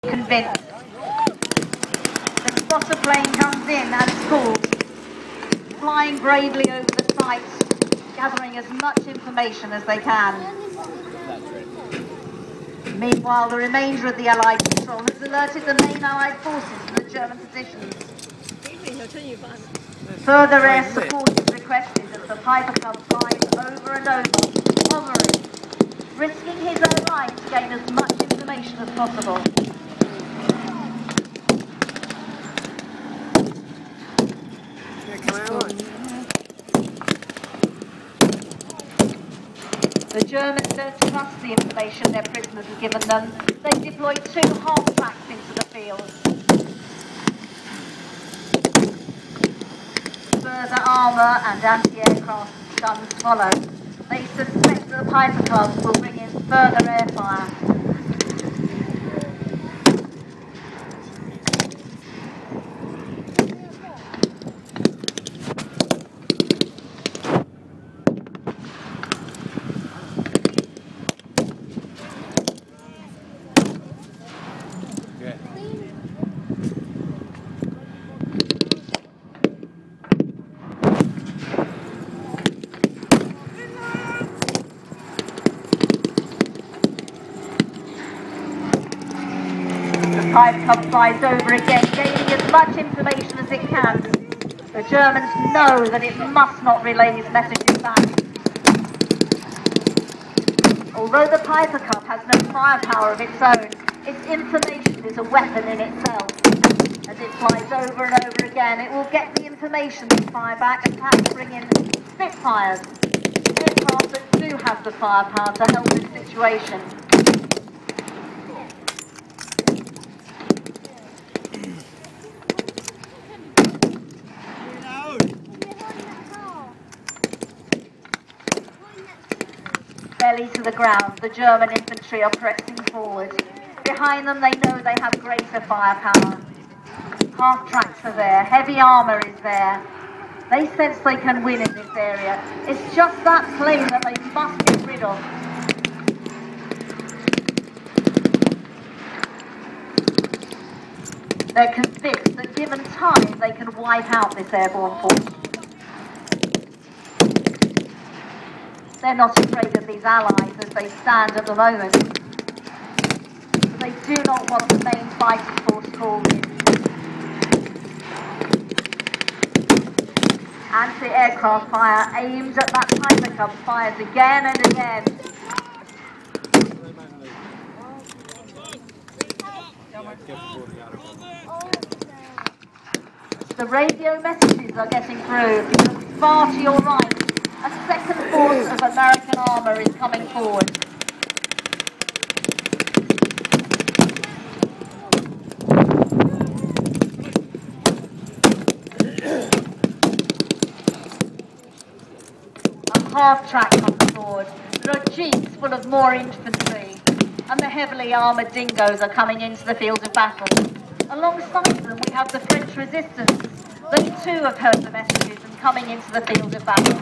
Convinced. The spotter plane comes in and schools, flying bravely over the sites, gathering as much information as they can. Meanwhile, the remainder of the Allied patrol has alerted the main Allied forces to the German positions. Further air support is requested as the Piper Cub flies over and over, hovering, risking his own life to gain as much information as possible. The Germans don't trust the information their prisoners have given them. They deploy 2 half-tracks into the field. Further armour and anti-aircraft guns follow. They suspect that the Piper Cubs will bring in further air fire. The Piper Cub flies over again, gaining as much information as it can. The Germans know that it must not relay his messages back. Although the Piper Cub has no firepower of its own, its information is a weapon in itself. As it flies over and over again, it will get the information and fire back and perhaps bring in Spitfires, aircraft that do have the firepower to help this situation. Belly to the ground, the German infantry are pressing forward. Behind them, they know they have greater firepower. Half-tracks are there, heavy armour is there. They sense they can win in this area. It's just that plane that they must get rid of. They're convinced that given time, they can wipe out this airborne force. They're not afraid of these allies as they stand at the moment. But they do not want the main fighting force called in. Anti-aircraft fire aimed at that Piper Cub fires again and again. The radio messages are getting through because far to your right, a second force of American armour is coming forward. A half-track comes forward. There are jeeps full of more infantry, and the heavily armoured dingoes are coming into the field of battle. Alongside them we have the French resistance. They too have heard the messages and coming into the field of battle.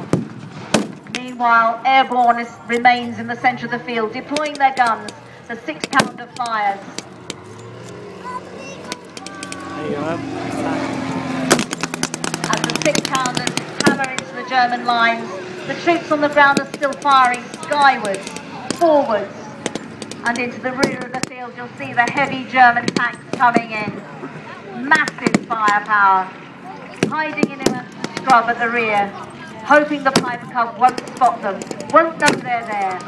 Meanwhile, Airborne remains in the centre of the field, deploying their guns, the 6-pounder fires. There you go. As the 6-pounders hammer into the German lines, the troops on the ground are still firing skywards, forwards, and into the rear of the field you'll see the heavy German tanks coming in. Massive firepower, hiding in a scrub at the rear, hoping the Piper Cub won't spot them, won't know they're there.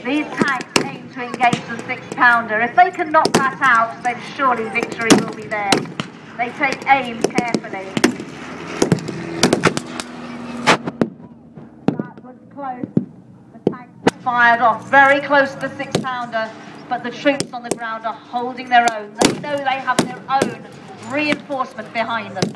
These tanks aim to engage the 6-pounder. If they can knock that out, then surely victory will be theirs. They take aim carefully. That was close. The tanks fired off very close to the 6-pounder, but the troops on the ground are holding their own. They know they have their own reinforcement behind them.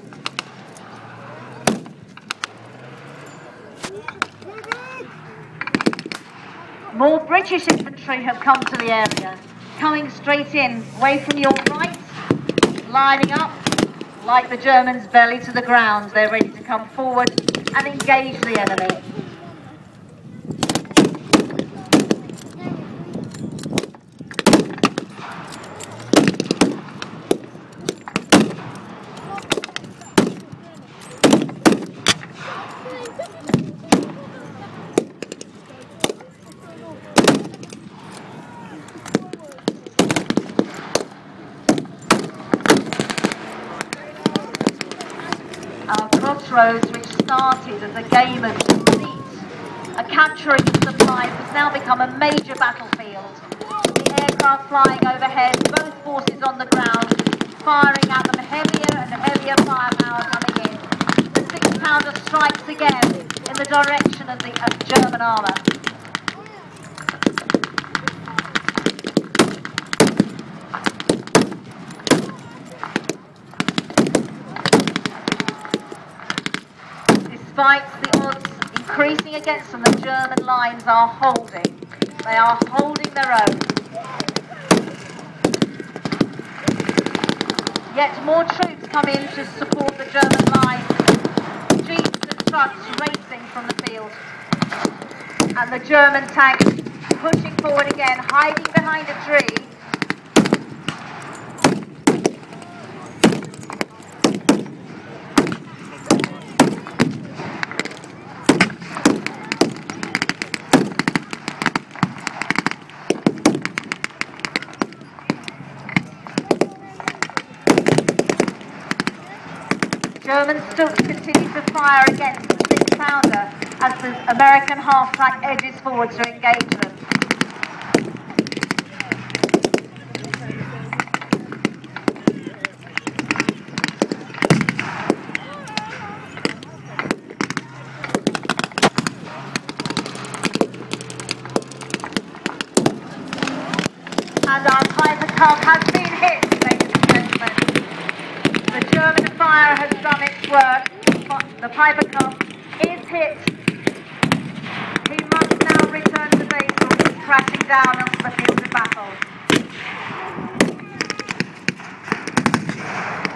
More British infantry have come to the area, coming straight in, away from your right, lining up, like the Germans, belly to the ground. They're ready to come forward and engage the enemy. crossroads which started as a game of deceit, a capturing of supplies, has now become a major battlefield. The aircraft flying overhead, both forces on the ground, firing at them, heavier and heavier firepower coming in. The 6-pounder strikes again in the direction of the German armour. Despite the odds increasing against them, the German lines are holding. They are holding their own. Yet more troops come in to support the German lines. Jeeps and trucks racing from the field. And the German tanks pushing forward again, hiding behind a tree. German Stooks continue to fire against the 6-pounder as the American half-track edges forward to engage them. And our Piper Cub has been hit, ladies and gentlemen. The German fire has done its work. The Piper Cub is hit. He must now return to base or be crashing down onto the field of battle.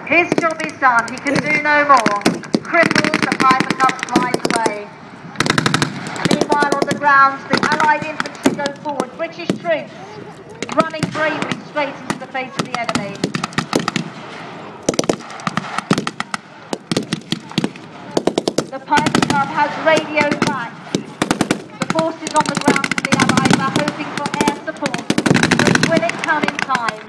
His job is done. He can do no more. Crippled, the Piper Cub flies away. Meanwhile, on the ground, the Allied infantry go forward. British troops running bravely straight into the face of the enemy. The Piper Cub has radioed back. The forces on the ground for the Allies are hoping for air support, but will it come in time?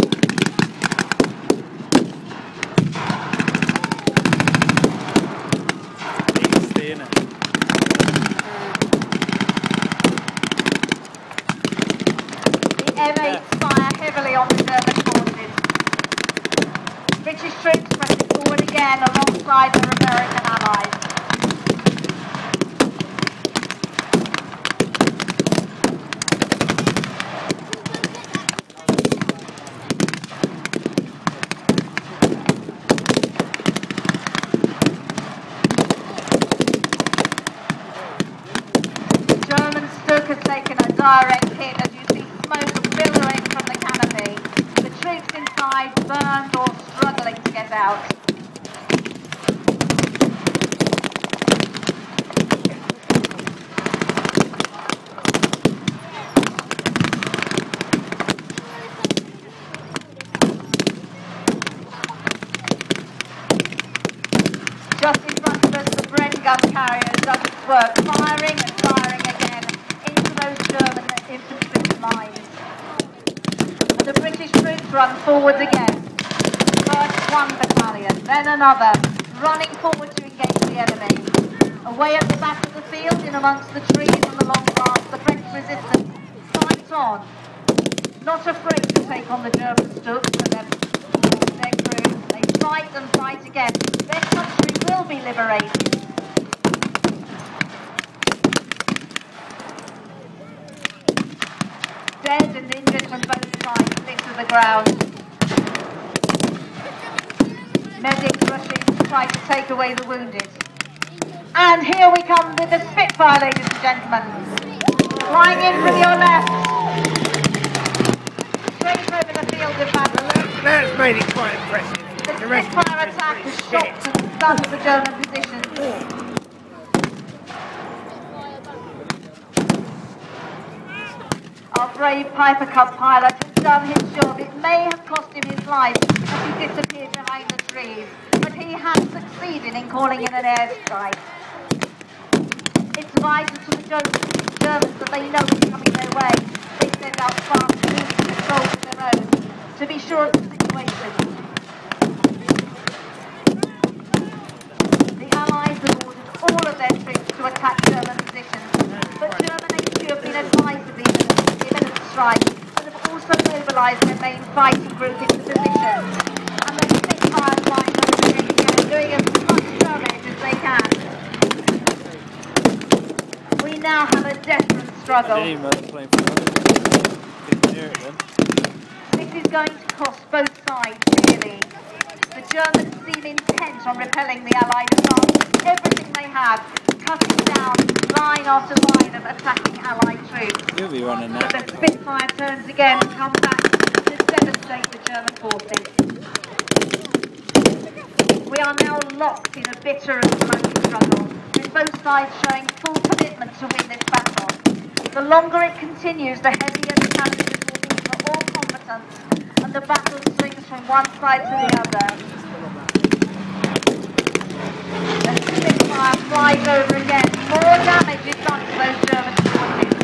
The M8s fire heavily on the German forces. British troops pressing forward again alongside their American allies. Direct hit as you see smoke billowing from the canopy. The troops inside burned or struggling to get out. Just in front of us, the Bren gun carrier does its work, firing and firing again into those German infantry lines. And the British troops run forward again. First one battalion, then another, running forward to engage the enemy. Away at the back of the field, in amongst the trees and the long grass, the French resistance fight on. Not afraid to take on the German Stooks and their crew. They fight and fight again. Their country will be liberated. Dead and injured from both sides litter the ground. Medics rushing to try to take away the wounded. And here we come with the Spitfire, ladies and gentlemen. Flying in from your left. Straight over the field of battle. That's made it quite impressive. The Spitfire attack has shocked and stunned the German position. Our brave Piper Cub pilot has done his job. It may have cost him his life as he disappeared behind the trees, but he has succeeded in calling in an airstrike. It's vital to the Germans that they know it's coming their way. They send out fast troops and patrols of their own to be sure of the situation. The Allies their troops to attack German positions. But German HQ have been advised of the imminent strike and have also mobilised their main fighting group into position. And the Spitfire flying over the area, doing as much damage as they can. We now have a desperate struggle. This is going to cost both sides dearly. The Germans seem intent on repelling the Allied assault. Everything they have, cutting down line after line of attacking Allied troops. You'll be running now. But the Spitfire turns again and comes back to devastate the German forces. We are now locked in a bitter and bloody struggle, with both sides showing full commitment to win this battle. The longer it continues, the heavier the challenges will be for all combatants, and the battle swings from one side to the other. The Spitfire flies over again. More damage is done to those German forces.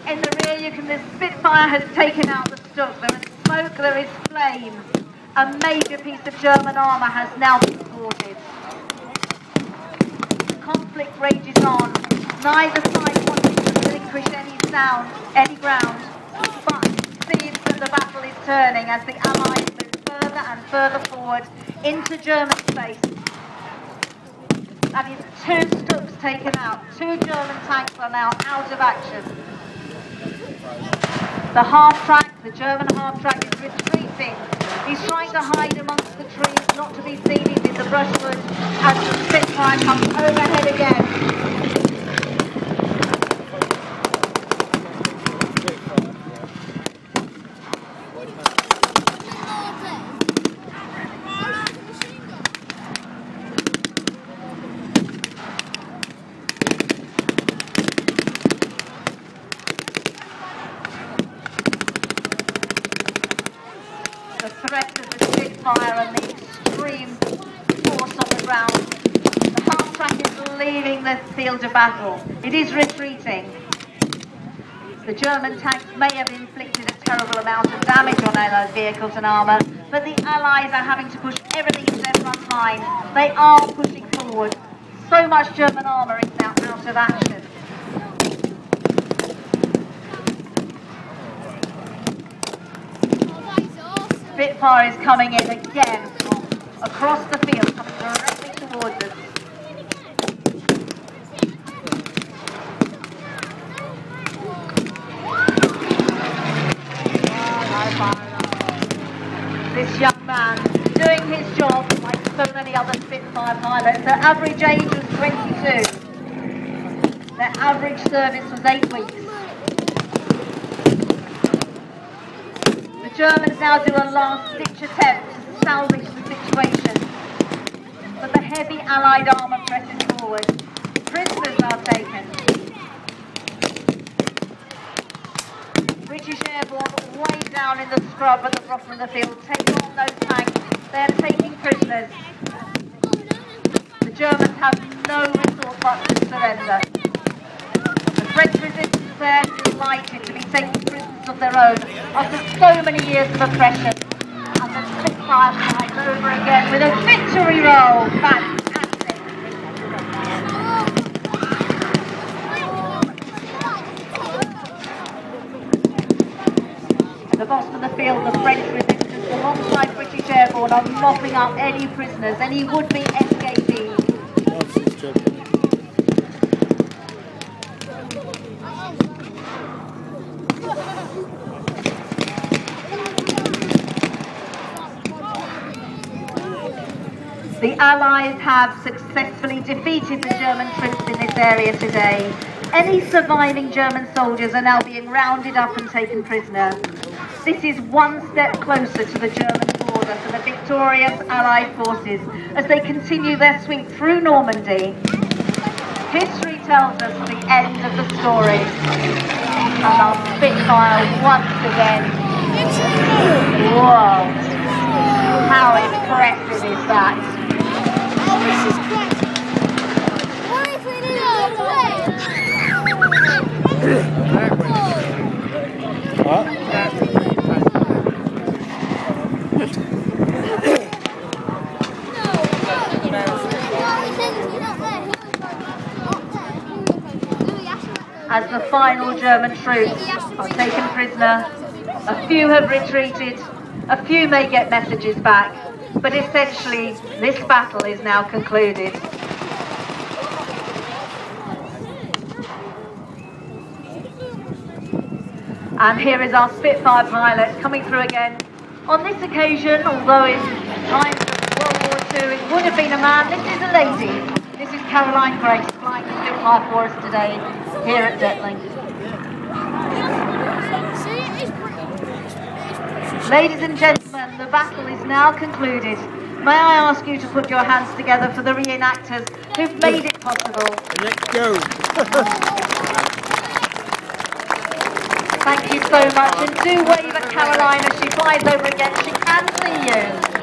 In the rear, the Spitfire has taken out the Stuck. There is smoke, there is flame. A major piece of German armour has now been thwarted. The conflict rages on. Neither side wants to relinquish any ground, but seems that the battle is turning as the Allies move further and further forward into German space. That is 2 Stucks taken out. 2 German tanks are now out of action. The half-track, the German half-track is retreating. He's trying to hide amongst the trees, not to be seen. He's in the brushwood as the Spitfire comes overhead again. The threat of the Spitfire and the extreme force on the ground. The half-track is leaving the field of battle. It is retreating. The German tanks may have inflicted a terrible amount of damage on Allied vehicles and armour, but the Allies are having to push everything into their front line. They are pushing forward. So much German armour is now out of action. Spitfire is coming in again, across the field, coming directly towards us. This young man doing his job like so many other Spitfire pilots. Their average age was 22. Their average service was 8 weeks. The Germans now do a last-ditch attempt to salvage the situation, but the heavy Allied armour presses forward. Prisoners are taken. British Airborne way down in the scrub at the bottom of the field, take on those tanks. They are taking prisoners. The Germans have no resource but to surrender. The French resistance there is delighted to be taking prisoners of their own after so many years of oppression. And the Spitfire flies over again with a victory roll. Fantastic. At the bottom of the field, the French resistance alongside British Airborne are mopping up any prisoners, any would-be escapees. The Allies have successfully defeated the German troops in this area today. Any surviving German soldiers are now being rounded up and taken prisoner. This is one step closer to the German border for the victorious Allied forces as they continue their sweep through Normandy. History tells us the end of the story. And our Spitfire once again. Whoa! How impressive is that? Oh, this is great! What if we did all play? What? as the final German troops are taken prisoner. A few have retreated, a few may get messages back, but essentially this battle is now concluded. And here is our Spitfire pilot coming through again. On this occasion, although in times of World War II it would have been a man, this is a lady. This is Caroline Grace flying the Spitfire for us today here at Detling. Ladies and gentlemen, the battle is now concluded. May I ask you to put your hands together for the reenactors who've made it possible. Let's go. Thank you so much, and do wave at Caroline as she flies over again. She can see you.